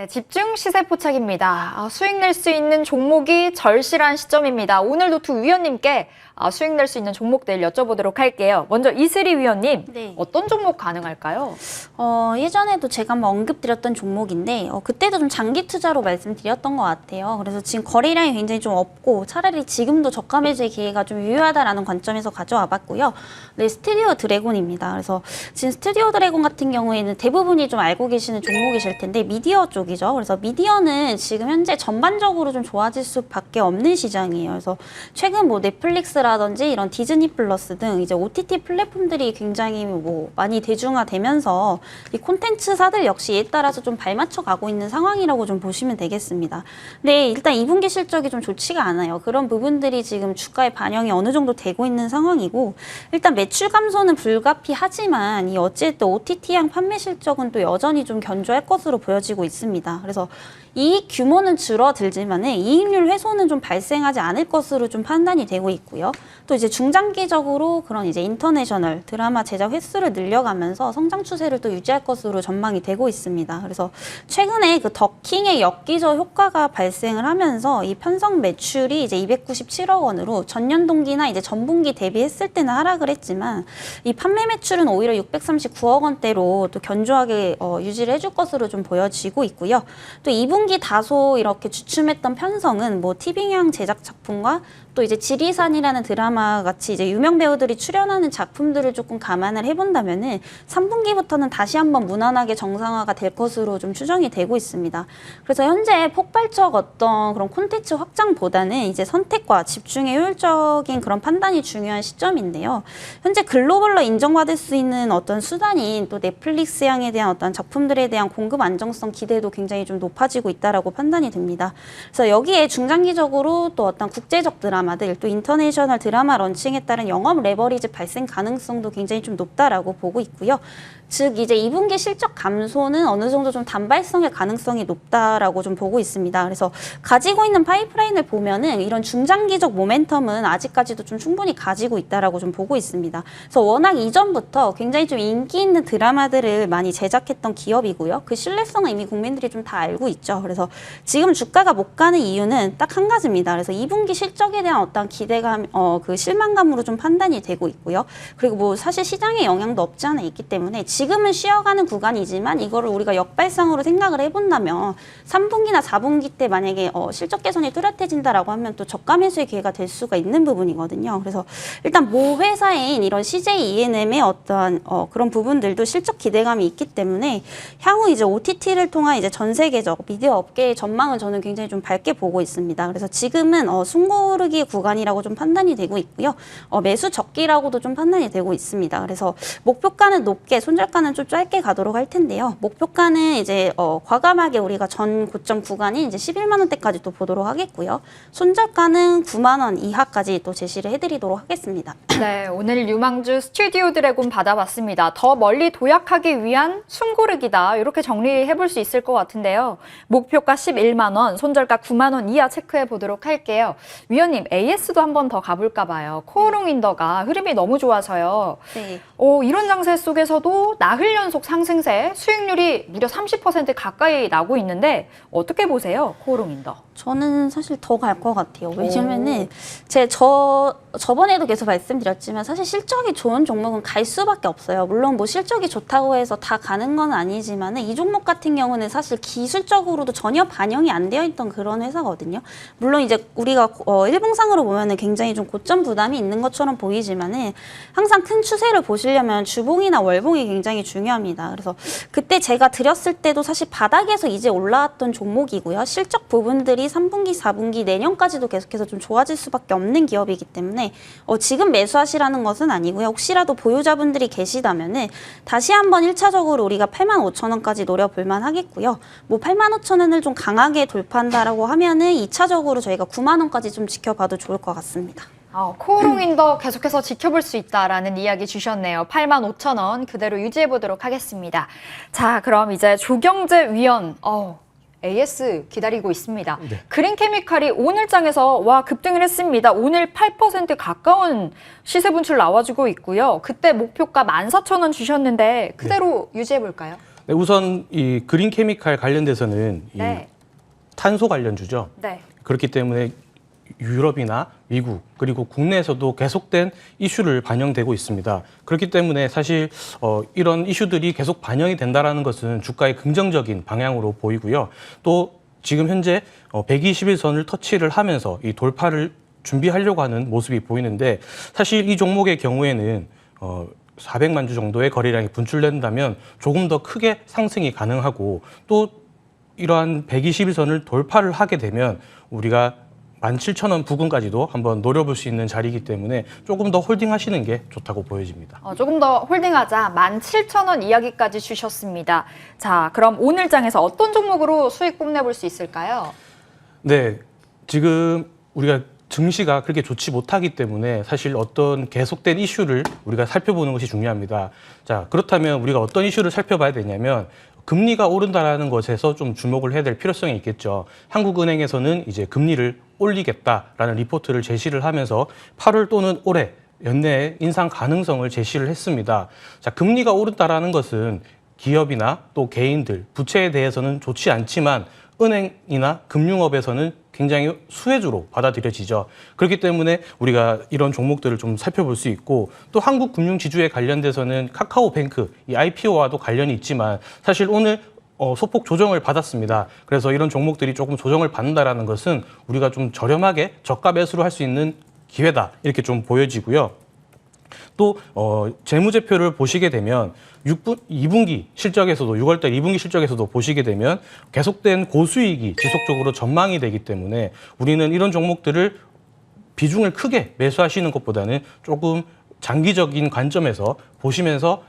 네, 집중 시세 포착입니다. 수익 낼 수 있는 종목이 절실한 시점입니다. 오늘도 두 위원님께 수익 낼 수 있는 종목들 여쭤보도록 할게요. 먼저 이슬이 위원님, 네. 어떤 종목 가능할까요? 예전에도 제가 한번 언급드렸던 종목인데 그때도 좀 장기 투자로 말씀드렸던 것 같아요. 그래서 지금 거래량이 굉장히 좀 없고 차라리 지금도 저가 매수의 기회가 좀 유효하다라는 관점에서 가져와 봤고요. 네, 스튜디오 드래곤입니다. 그래서 지금 스튜디오 드래곤 같은 경우에는 대부분이 좀 알고 계시는 종목이실 텐데 미디어 쪽이죠. 그래서 미디어는 지금 현재 전반적으로 좀 좋아질 수밖에 없는 시장이에요. 그래서 최근 뭐 넷플릭스라든지 이런 디즈니 플러스 등 이제 OTT 플랫폼들이 굉장히 뭐 많이 대중화되면서 이 콘텐츠사들 역시 이에 따라서 좀 발맞춰 가고 있는 상황이라고 좀 보시면 되겠습니다. 네, 일단 2분기 실적이 좀 좋지가 않아요. 그런 부분들이 지금 주가에 반영이 어느 정도 되고 있는 상황이고 일단 매출 감소는 불가피하지만 이 어쨌든 OTT향 판매 실적은 또 여전히 좀 견조할 것으로 보여지고 있습니다. 그래서 이익 규모는 줄어들지만 이익률 훼손은 좀 발생하지 않을 것으로 좀 판단이 되고 있고요. 또 이제 중장기적으로 그런 이제 인터내셔널 드라마 제작 횟수를 늘려가면서 성장 추세를 또 유지할 것으로 전망이 되고 있습니다. 그래서 최근에 그 더킹의 역기저 효과가 발생을 하면서 이 편성 매출이 이제 297억 원으로 전년 동기나 이제 전분기 대비했을 때는 하락을 했지만 이 판매 매출은 오히려 639억 원대로 또 견조하게 유지를 해줄 것으로 좀 보여지고 있고요. 또 2분기 다소 이렇게 주춤했던 편성은 뭐 티빙형 제작 작품과 또 이제 지리산이라는 드라마 같이 이제 유명 배우들이 출연하는 작품들을 조금 감안을 해본다면은 3분기부터는 다시 한번 무난하게 정상화가 될 것으로 좀 추정이 되고 있습니다. 그래서 현재 폭발적 어떤 그런 콘텐츠 확장보다는 이제 선택과 집중의 효율적인 그런 판단이 중요한 시점인데요. 현재 글로벌로 인정받을 수 있는 어떤 수단인 또 넷플릭스향에 대한 어떤 작품들에 대한 공급 안정성 기대도 굉장히 좀 높아지고 있다라고 판단이 됩니다. 그래서 여기에 중장기적으로 또 어떤 국제적 드라마들 또 인터내셔널 드라마 런칭에 따른 영업 레버리지 발생 가능성도 굉장히 좀 높다라고 보고 있고요. 즉 이제 2분기 실적 감소는 어느 정도 좀 단발성의 가능성이 높다라고 좀 보고 있습니다. 그래서 가지고 있는 파이프라인을 보면은 이런 중장기적 모멘텀은 아직까지도 좀 충분히 가지고 있다라고 좀 보고 있습니다. 그래서 워낙 이전부터 굉장히 좀 인기 있는 드라마들을 많이 제작했던 기업이고요. 그 신뢰성은 이미 국민들이 좀 다 알고 있죠. 그래서 지금 주가가 못 가는 이유는 딱 한 가지입니다. 그래서 2분기 실적에 대한 어떤 기대감, 그 실망감으로 좀 판단이 되고 있고요. 그리고 뭐 사실 시장에 영향도 없지 않아 있기 때문에 지금은 쉬어가는 구간이지만 이거를 우리가 역발상으로 생각을 해본다면 3분기나 4분기 때 만약에 실적 개선이 뚜렷해진다라고 하면 또 저가 매수의 기회가 될 수가 있는 부분이거든요. 그래서 일단 모 회사인 이런 CJ ENM의 어떤 그런 부분들도 실적 기대감이 있기 때문에 향후 이제 OTT를 통한 이제 전 세계적 미디어 업계의 전망은 저는 굉장히 좀 밝게 보고 있습니다. 그래서 지금은 숨고르기 구간이라고 좀 판단이 되고 있고요. 매수 적기라고도 좀 판단이 되고 있습니다. 그래서 목표가는 높게 손절가는 좀 짧게 가도록 할 텐데요. 목표가는 이제 과감하게 우리가 전 고점 구간인 이제 11만 원대까지 또 보도록 하겠고요. 손절가는 9만 원 이하까지 또 제시를 해드리도록 하겠습니다. 네, 오늘 유망주 스튜디오 드래곤 받아봤습니다. 더 멀리 도약하기 위한 숨고르기다. 이렇게 정리해볼 수 있을 것 같은데요. 목표가 11만 원, 손절가 9만 원 이하 체크해 보도록 할게요. 위원님, AS도 한 번 더 가볼까 봐요. 코오롱 인더가 흐름이 너무 좋아서요. 네. 이런 장세 속에서도 나흘 연속 상승세, 수익률이 무려 30% 가까이 나고 있는데 어떻게 보세요, 코오롱 인더? 저는 사실 더 갈 것 같아요. 왜냐면은 저번에도 계속 말씀드렸지만 사실 실적이 좋은 종목은 갈 수밖에 없어요. 물론 뭐 실적이 좋다고 해서 다 가는 건 아니지만 이 종목 같은 경우는 사실 기술적으로도 전혀 반영이 안 되어 있던 그런 회사거든요. 물론 이제 우리가 일봉상으로 보면은 굉장히 좀 고점 부담이 있는 것처럼 보이지만은 항상 큰 추세를 보시려면 주봉이나 월봉이 굉장히 중요합니다. 그래서 그때 제가 드렸을 때도 사실 바닥에서 이제 올라왔던 종목이고요. 실적 부분들이 3분기, 4분기, 내년까지도 계속해서 좀 좋아질 수밖에 없는 기업이기 때문에 지금 매수하시라는 것은 아니고요. 혹시라도 보유자분들이 계시다면은 다시 한번 1차적으로 우리가 85,000원까지 노려볼 만하겠고요. 뭐 85,000원을 좀 강하게 돌파한다라고 하면은 2차적으로 저희가 9만 원까지 좀 지켜봐도 좋을 것 같습니다. 코오롱 인더 계속해서 지켜볼 수 있다라는 이야기 주셨네요. 85,000원 그대로 유지해보도록 하겠습니다. 자, 그럼 이제 조경재 위원. AS 기다리고 있습니다. 네. 그린케미칼이 오늘장에서 급등을 했습니다. 오늘 8% 가까운 시세 분출 나와주고 있고요. 그때 목표가 14,000원 주셨는데 그대로 유지해볼까요? 네, 우선 이 그린 케미칼 관련돼서는 이 네. 탄소 관련주죠. 네. 그렇기 때문에 유럽이나 미국 그리고 국내에서도 계속된 이슈를 반영되고 있습니다. 그렇기 때문에 사실 이런 이슈들이 계속 반영이 된다라는 것은 주가의 긍정적인 방향으로 보이고요. 또 지금 현재 121선을 터치를 하면서 이 돌파를 준비하려고 하는 모습이 보이는데 사실 이 종목의 경우에는 400만 주 정도의 거래량이 분출된다면 조금 더 크게 상승이 가능하고 또 이러한 121선을 돌파를 하게 되면 우리가 17,000원 부근까지도 한번 노려볼 수 있는 자리이기 때문에 조금 더 홀딩하시는 게 좋다고 보여집니다. 조금 더 홀딩하자 17,000원 이야기까지 주셨습니다. 자, 그럼 오늘 장에서 어떤 종목으로 수익 뽐내볼 수 있을까요? 네, 지금 우리가 증시가 그렇게 좋지 못하기 때문에 사실 어떤 계속된 이슈를 우리가 살펴보는 것이 중요합니다. 자, 그렇다면 우리가 어떤 이슈를 살펴봐야 되냐면 금리가 오른다라는 것에서 좀 주목을 해야 될 필요성이 있겠죠. 한국은행에서는 이제 금리를 올리겠다라는 리포트를 제시를 하면서 8월 또는 올해 연내에 인상 가능성을 제시를 했습니다. 자, 금리가 오른다라는 것은 기업이나 또 개인들, 부채에 대해서는 좋지 않지만 은행이나 금융업에서는 굉장히 수혜주로 받아들여지죠. 그렇기 때문에 우리가 이런 종목들을 좀 살펴볼 수 있고 또 한국 금융 지주에 관련돼서는 카카오뱅크, 이 IPO와도 관련이 있지만 사실 오늘 소폭 조정을 받았습니다. 그래서 이런 종목들이 조금 조정을 받는다라는 것은 우리가 좀 저렴하게 저가 매수를 할 수 있는 기회다 이렇게 좀 보여지고요. 또 재무제표를 보시게 되면 2분기 실적에서도 6월달 2분기 실적에서도 보시게 되면 계속된 고수익이 지속적으로 전망이 되기 때문에 우리는 이런 종목들을 비중을 크게 매수하시는 것보다는 조금 장기적인 관점에서 보시면서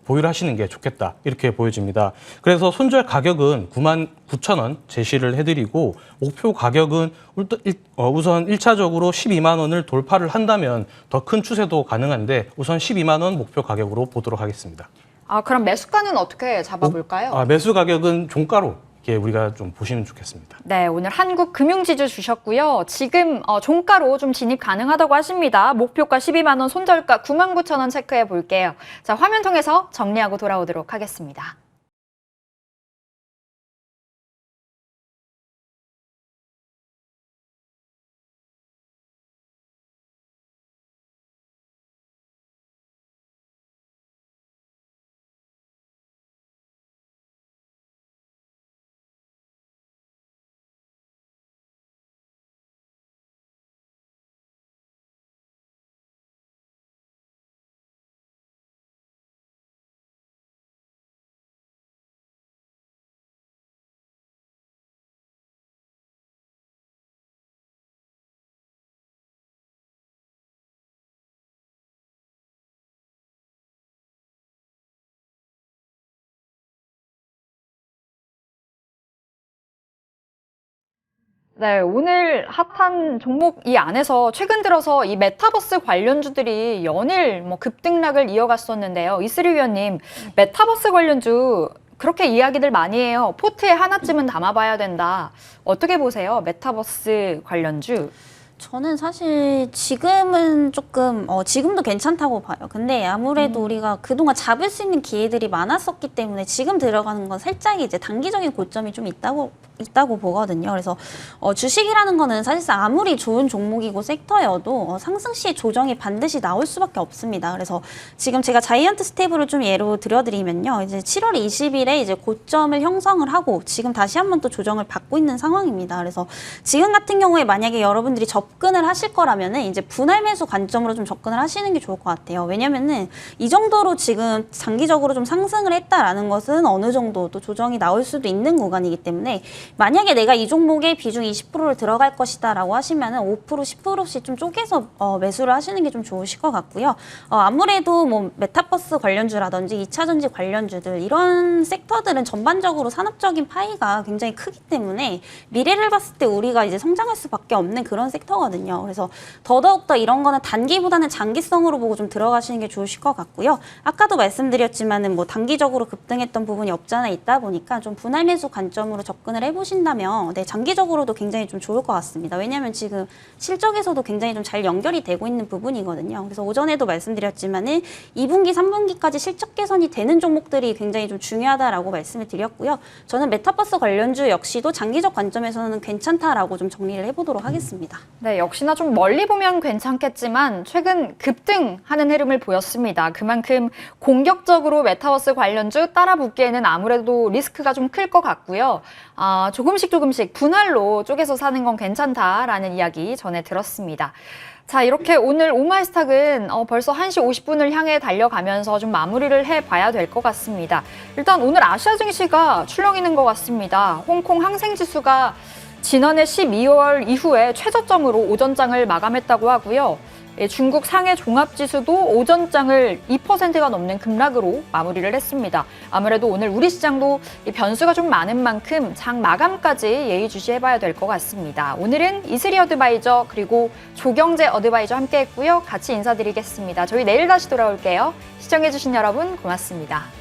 보유를 하시는 게 좋겠다 이렇게 보여집니다. 그래서 손절 가격은 99,000원 제시를 해드리고 목표 가격은 우선 1차적으로 12만 원을 돌파를 한다면 더 큰 추세도 가능한데 우선 12만 원 목표 가격으로 보도록 하겠습니다. 그럼 매수가는 어떻게 잡아볼까요? 매수 가격은 종가로 이렇게 우리가 좀 보시면 좋겠습니다. 네, 오늘 한국 금융지주 주셨고요. 지금 종가로 좀 진입 가능하다고 하십니다. 목표가 12만 원, 손절가 99,000원 체크해 볼게요. 자, 화면 통해서 정리하고 돌아오도록 하겠습니다. 네, 오늘 핫한 종목 이 안에서 최근 들어서 이 메타버스 관련주들이 연일 급등락을 이어갔었는데요. 이슬희 위원님, 메타버스 관련주 그렇게 이야기들 많이 해요. 포트에 하나쯤은 담아봐야 된다. 어떻게 보세요? 메타버스 관련주? 저는 사실 지금은 조금 지금도 괜찮다고 봐요. 근데 아무래도 우리가 그동안 잡을 수 있는 기회들이 많았었기 때문에 지금 들어가는 건 살짝 이제 단기적인 고점이 좀 있다고 보거든요. 그래서 주식이라는 거는 사실상 아무리 좋은 종목이고 섹터여도 상승 시 조정이 반드시 나올 수밖에 없습니다. 그래서 지금 제가 자이언트 스테이블을 좀 예로 들어드리면요. 이제 7월 20일에 이제 고점을 형성을 하고 지금 다시 한번 또 조정을 받고 있는 상황입니다. 그래서 지금 같은 경우에 만약에 여러분들이 접근을 하실 거라면은 이제 분할 매수 관점으로 좀 접근을 하시는 게 좋을 것 같아요. 왜냐면은 이 정도로 지금 장기적으로 좀 상승을 했다라는 것은 어느 정도 또 조정이 나올 수도 있는 구간이기 때문에 만약에 내가 이 종목에 비중 20%를 들어갈 것이다 라고 하시면은 5%, 10%씩 좀 쪼개서 매수를 하시는 게 좀 좋으실 것 같고요. 아무래도 뭐 메타버스 관련주라든지 2차전지 관련주들 이런 섹터들은 전반적으로 산업적인 파이가 굉장히 크기 때문에 미래를 봤을 때 우리가 이제 성장할 수밖에 없는 그런 섹터가 거거든요. 그래서 더더욱더 이런 거는 단기보다는 장기성으로 보고 좀 들어가시는 게 좋으실 것 같고요. 아까도 말씀드렸지만은 뭐 단기적으로 급등했던 부분이 없잖아 있다 보니까 좀 분할 매수 관점으로 접근을 해보신다면 네, 장기적으로도 굉장히 좀 좋을 것 같습니다. 왜냐하면 지금 실적에서도 굉장히 좀 잘 연결이 되고 있는 부분이거든요. 그래서 오전에도 말씀드렸지만은 2분기, 3분기까지 실적 개선이 되는 종목들이 굉장히 좀 중요하다라고 말씀을 드렸고요. 저는 메타버스 관련주 역시도 장기적 관점에서는 괜찮다라고 좀 정리를 해보도록 하겠습니다. 네, 역시나 좀 멀리 보면 괜찮겠지만 최근 급등하는 흐름을 보였습니다. 그만큼 공격적으로 메타버스 관련주 따라 붙기에는 아무래도 리스크가 좀 클 것 같고요. 조금씩 분할로 쪼개서 사는 건 괜찮다라는 이야기 전해 들었습니다. 자, 이렇게 오늘 오마이스탁은 벌써 1시 50분을 향해 달려가면서 좀 마무리를 해봐야 될 것 같습니다. 일단 오늘 아시아 증시가 출렁이는 것 같습니다. 홍콩 항생지수가 지난해 12월 이후에 최저점으로 오전장을 마감했다고 하고요. 중국 상해 종합지수도 오전장을 2%가 넘는 급락으로 마무리를 했습니다. 아무래도 오늘 우리 시장도 변수가 좀 많은 만큼 장 마감까지 예의주시해봐야 될 것 같습니다. 오늘은 이슬이 어드바이저 그리고 조경재 어드바이저 함께했고요. 같이 인사드리겠습니다. 저희 내일 다시 돌아올게요. 시청해주신 여러분 고맙습니다.